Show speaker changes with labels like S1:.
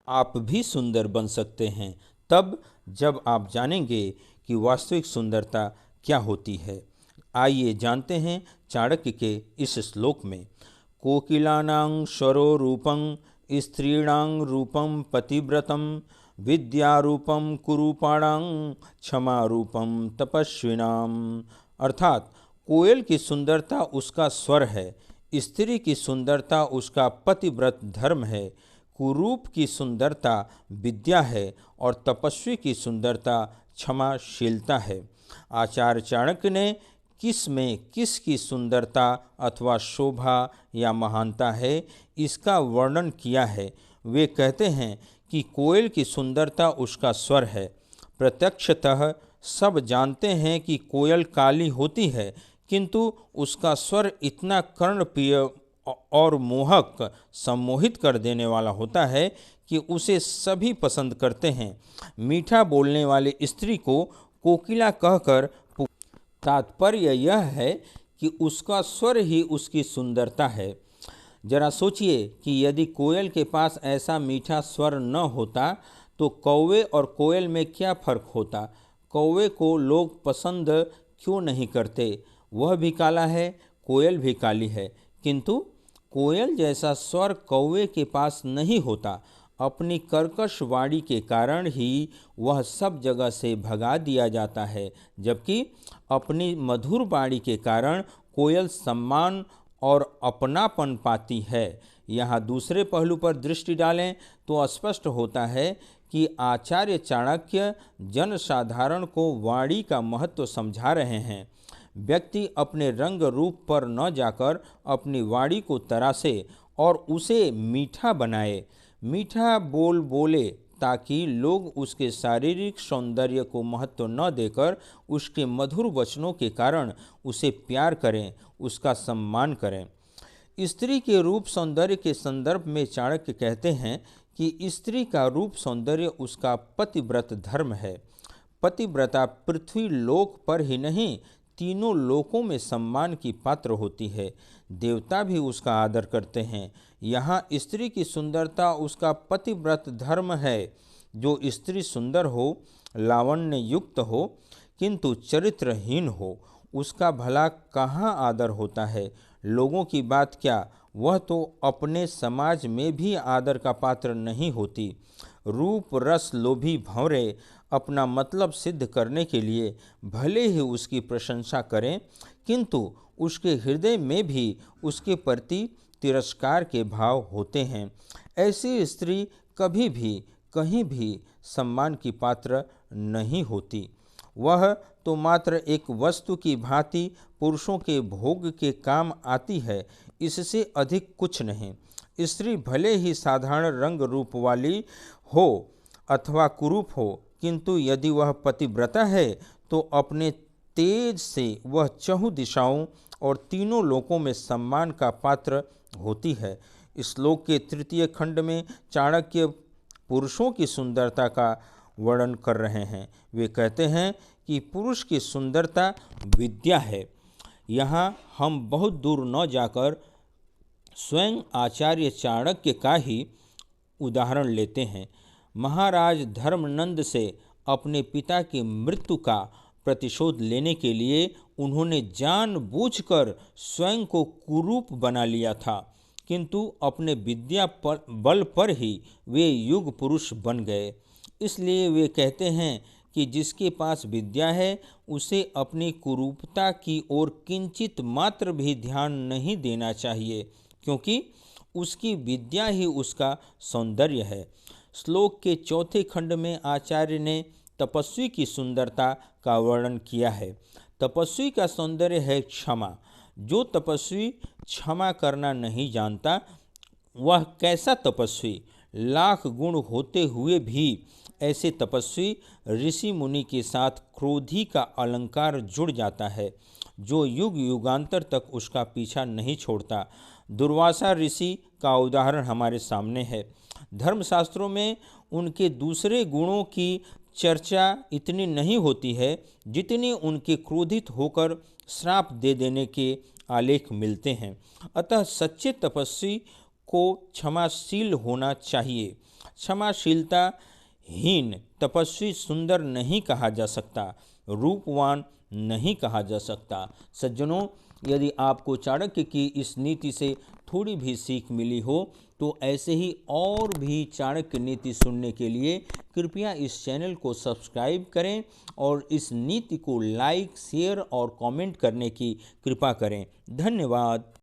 S1: आप भी सुंदर बन सकते हैं तब जब आप जानेंगे कि वास्तविक सुंदरता क्या होती है। आइए जानते हैं चाणक्य के इस श्लोक में। कोकिलानां स्वरो रूपं स्त्रीणां रूपं पतिव्रतं विद्यारूपं कुरूपाणां क्षमा रूपं तपस्विनाम्। अर्थात कोयल की सुंदरता उसका स्वर है, स्त्री की सुंदरता उसका पतिव्रत धर्म है, कुरूप की सुंदरता विद्या है और तपस्वी की सुंदरता क्षमाशीलता है। आचार्य चाणक्य ने किस में किसकी सुंदरता अथवा शोभा या महानता है, इसका वर्णन किया है। वे कहते हैं कि कोयल की सुंदरता उसका स्वर है। प्रत्यक्षतः सब जानते हैं कि कोयल काली होती है, किंतु उसका स्वर इतना कर्णप्रिय और मोहक सम्मोहित कर देने वाला होता है कि उसे सभी पसंद करते हैं। मीठा बोलने वाली स्त्री को कोकिला कहकर तात्पर्य यह है कि उसका स्वर ही उसकी सुंदरता है। जरा सोचिए कि यदि कोयल के पास ऐसा मीठा स्वर न होता तो कौवे और कोयल में क्या फ़र्क होता। कौवे को लोग पसंद क्यों नहीं करते? वह भी काला है, कोयल भी काली है, किंतु कोयल जैसा स्वर कौवे के पास नहीं होता। अपनी कर्कश वाणी के कारण ही वह सब जगह से भगा दिया जाता है, जबकि अपनी मधुर वाणी के कारण कोयल सम्मान और अपनापन पाती है। यहाँ दूसरे पहलू पर दृष्टि डालें तो स्पष्ट होता है कि आचार्य चाणक्य जनसाधारण को वाणी का महत्व समझा रहे हैं। व्यक्ति अपने रंग रूप पर न जाकर अपनी वाणी को तरासे और उसे मीठा बनाए। मीठा बोल बोले ताकि लोग उसके शारीरिक सौंदर्य को महत्व न देकर उसके मधुर वचनों के कारण उसे प्यार करें, उसका सम्मान करें। स्त्री के रूप सौंदर्य के संदर्भ में चाणक्य कहते हैं कि स्त्री का रूप सौंदर्य उसका पतिव्रत धर्म है। पतिव्रता पृथ्वी लोक पर ही नहीं, तीनों लोकों में सम्मान की पात्र होती है। देवता भी उसका आदर करते हैं। यहाँ स्त्री की सुंदरता उसका पतिव्रत धर्म है। जो स्त्री सुंदर हो, लावण्य युक्त हो, किंतु चरित्रहीन हो, उसका भला कहाँ आदर होता है। लोगों की बात क्या, वह तो अपने समाज में भी आदर का पात्र नहीं होती। रूप रस लोभी भंवरे अपना मतलब सिद्ध करने के लिए भले ही उसकी प्रशंसा करें, किंतु उसके हृदय में भी उसके प्रति तिरस्कार के भाव होते हैं। ऐसी स्त्री कभी भी कहीं भी सम्मान की पात्र नहीं होती। वह तो मात्र एक वस्तु की भांति पुरुषों के भोग के काम आती है, इससे अधिक कुछ नहीं। स्त्री भले ही साधारण रंग रूप वाली हो अथवा कुरूप हो, किंतु यदि वह पतिव्रता है तो अपने तेज से वह चहुं दिशाओं और तीनों लोकों में सम्मान का पात्र होती है। श्लोक के तृतीय खंड में चाणक्य पुरुषों की सुंदरता का वर्णन कर रहे हैं। वे कहते हैं कि पुरुष की सुंदरता विद्या है। यहाँ हम बहुत दूर न जाकर स्वयं आचार्य चाणक्य का ही उदाहरण लेते हैं। महाराज धर्मनंद से अपने पिता की मृत्यु का प्रतिशोध लेने के लिए उन्होंने जानबूझकर स्वयं को कुरूप बना लिया था, किंतु अपने विद्या बल पर ही वे युग पुरुष बन गए। इसलिए वे कहते हैं कि जिसके पास विद्या है उसे अपनी कुरूपता की ओर किंचित मात्र भी ध्यान नहीं देना चाहिए, क्योंकि उसकी विद्या ही उसका सौंदर्य है। श्लोक के चौथे खंड में आचार्य ने तपस्वी की सुंदरता का वर्णन किया है। तपस्वी का सौंदर्य है क्षमा। जो तपस्वी क्षमा करना नहीं जानता, वह कैसा तपस्वी। लाख गुण होते हुए भी ऐसे तपस्वी ऋषि मुनि के साथ क्रोधी का अलंकार जुड़ जाता है, जो युग युगांतर तक उसका पीछा नहीं छोड़ता। दुर्वासा ऋषि का उदाहरण हमारे सामने है। धर्मशास्त्रों में उनके दूसरे गुणों की चर्चा इतनी नहीं होती है जितनी उनके क्रोधित होकर श्राप दे देने के आलेख मिलते हैं। अतः सच्चे तपस्वी को क्षमाशील होना चाहिए। क्षमाशीलता हीन तपस्वी सुंदर नहीं कहा जा सकता, रूपवान नहीं कहा जा सकता। सज्जनों, यदि आपको चाणक्य की इस नीति से थोड़ी भी सीख मिली हो तो ऐसे ही और भी चाणक्य नीति सुनने के लिए कृपया इस चैनल को सब्सक्राइब करें और इस नीति को लाइक, शेयर और कमेंट करने की कृपा करें। धन्यवाद।